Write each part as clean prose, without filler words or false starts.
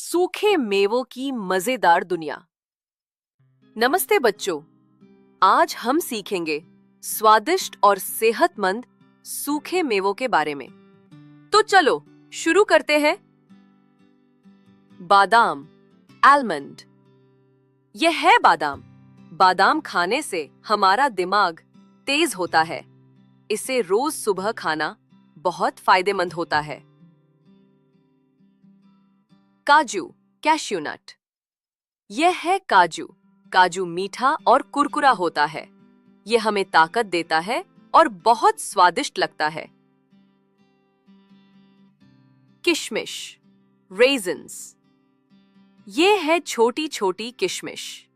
सूखे मेवों की मजेदार दुनिया। नमस्ते बच्चों, आज हम सीखेंगे स्वादिष्ट और सेहतमंद सूखे मेवों के बारे में। तो चलो शुरू करते हैं। बादाम, आलमंड। यह है बादाम। बादाम खाने से हमारा दिमाग तेज होता है। इसे रोज सुबह खाना बहुत फायदेमंद होता है। काजू, कैश्यू नट। यह है काजू। काजू मीठा और कुरकुरा होता है। यह हमें ताकत देता है और बहुत स्वादिष्ट लगता है। किशमिश, रेजिन्स। ये है छोटी छोटी किशमिश।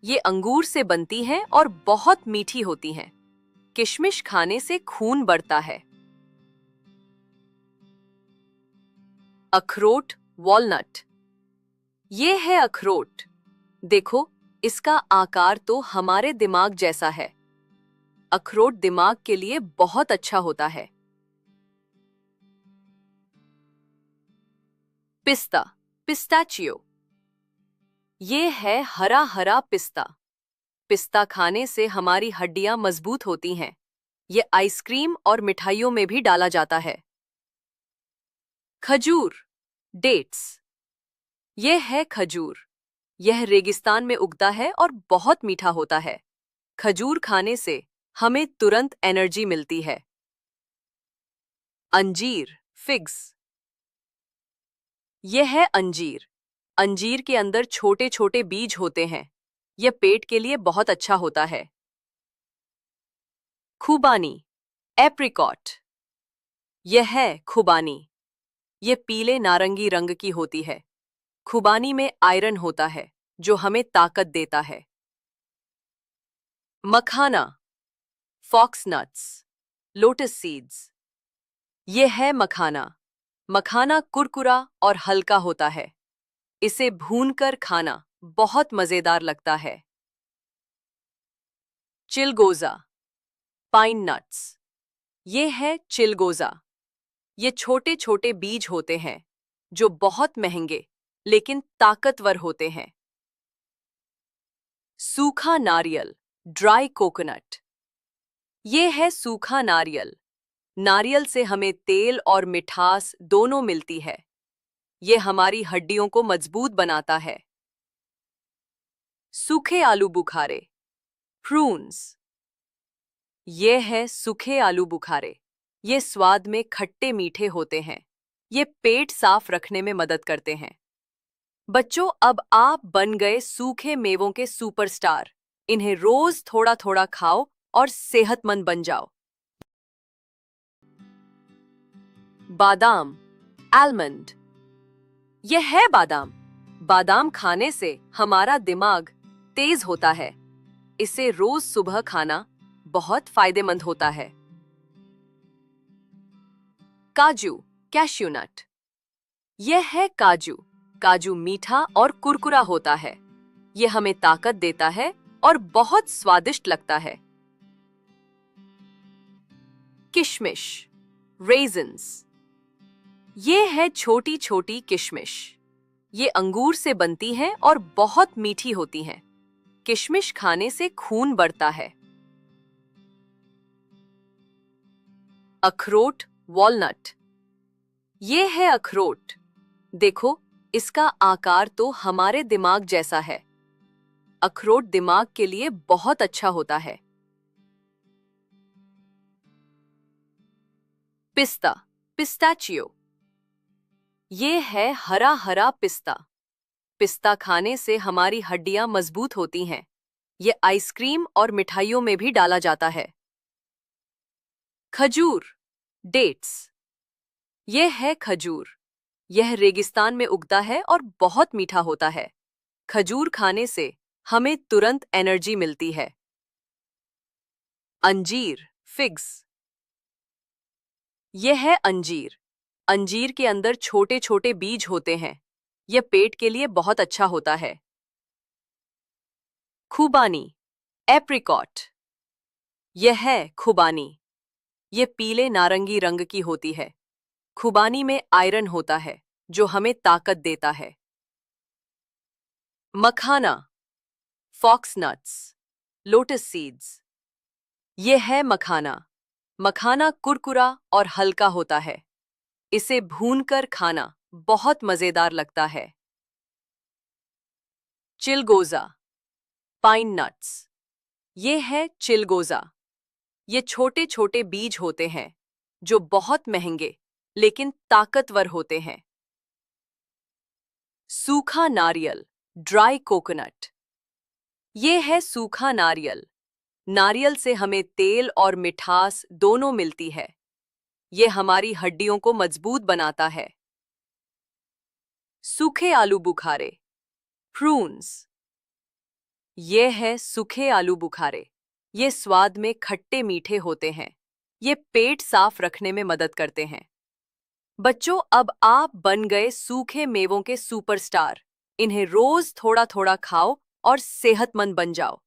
ये अंगूर से बनती हैं और बहुत मीठी होती हैं। किशमिश खाने से खून बढ़ता है। अखरोट, वॉलनट। ये है अखरोट। देखो, इसका आकार तो हमारे दिमाग जैसा है। अखरोट दिमाग के लिए बहुत अच्छा होता है। पिस्ता, पिस्ताचियो। ये है हरा हरा पिस्ता। पिस्ता खाने से हमारी हड्डियां मजबूत होती हैं। ये आइसक्रीम और मिठाइयों में भी डाला जाता है। खजूर, डेट्स। यह है खजूर। यह रेगिस्तान में उगता है और बहुत मीठा होता है। खजूर खाने से हमें तुरंत एनर्जी मिलती है। अंजीर, फिग्स। यह है अंजीर। अंजीर के अंदर छोटे छोटे बीज होते हैं। यह पेट के लिए बहुत अच्छा होता है। खुबानी, एप्रिकॉट। यह है खुबानी। यह पीले नारंगी रंग की होती है। खुबानी में आयरन होता है जो हमें ताकत देता है। मखाना, फॉक्स नट्स, लोटस सीड्स। यह है मखाना। मखाना कुरकुरा और हल्का होता है। इसे भूनकर खाना बहुत मजेदार लगता है। चिलगोजा, पाइन नट्स। ये है चिलगोजा। ये छोटे छोटे बीज होते हैं जो बहुत महंगे लेकिन ताकतवर होते हैं। सूखा नारियल, ड्राई कोकोनट। ये है सूखा नारियल। नारियल से हमें तेल और मिठास दोनों मिलती है। ये हमारी हड्डियों को मजबूत बनाता है। सूखे आलू बुखारे, प्रून्स। ये है सूखे आलू बुखारे। ये स्वाद में खट्टे मीठे होते हैं। ये पेट साफ रखने में मदद करते हैं। बच्चों, अब आप बन गए सूखे मेवों के सुपरस्टार। इन्हें रोज थोड़ा थोड़ा खाओ और सेहतमंद बन जाओ। बादाम, आलमंड। यह है बादाम। बादाम खाने से हमारा दिमाग तेज होता है। इसे रोज सुबह खाना बहुत फायदेमंद होता है। काजू, कैश्यू नट। यह है काजू। काजू मीठा और कुरकुरा होता है। यह हमें ताकत देता है और बहुत स्वादिष्ट लगता है। किशमिश, रेजिन्स। ये है छोटी छोटी किशमिश। ये अंगूर से बनती हैं और बहुत मीठी होती हैं। किशमिश खाने से खून बढ़ता है। अखरोट, वॉलनट। ये है अखरोट। देखो, इसका आकार तो हमारे दिमाग जैसा है। अखरोट दिमाग के लिए बहुत अच्छा होता है। पिस्ता, पिस्ताचियो। ये है हरा हरा पिस्ता। पिस्ता खाने से हमारी हड्डियां मजबूत होती हैं। ये आइसक्रीम और मिठाइयों में भी डाला जाता है। खजूर, डेट्स। यह है खजूर। यह रेगिस्तान में उगता है और बहुत मीठा होता है। खजूर खाने से हमें तुरंत एनर्जी मिलती है। अंजीर, फिग्स। यह है अंजीर। अंजीर के अंदर छोटे छोटे बीज होते हैं। यह पेट के लिए बहुत अच्छा होता है। खुबानी, एप्रिकॉट। यह है खुबानी। यह पीले नारंगी रंग की होती है। खुबानी में आयरन होता है जो हमें ताकत देता है। मखाना, फॉक्स नट्स, लोटस सीड्स। ये है मखाना। मखाना कुरकुरा और हल्का होता है। इसे भूनकर खाना बहुत मजेदार लगता है। चिलगोजा, पाइन नट्स। ये है चिलगोजा। ये छोटे छोटे बीज होते हैं जो बहुत महंगे लेकिन ताकतवर होते हैं। सूखा नारियल, ड्राई कोकोनट। ये है सूखा नारियल। नारियल से हमें तेल और मिठास दोनों मिलती है। ये हमारी हड्डियों को मजबूत बनाता है। सूखे आलू बुखारे, प्रून्स। ये है सूखे आलू बुखारे। ये स्वाद में खट्टे मीठे होते हैं। ये पेट साफ रखने में मदद करते हैं। बच्चों, अब आप बन गए सूखे मेवों के सुपरस्टार। इन्हें रोज थोड़ा थोड़ा खाओ और सेहतमंद बन जाओ।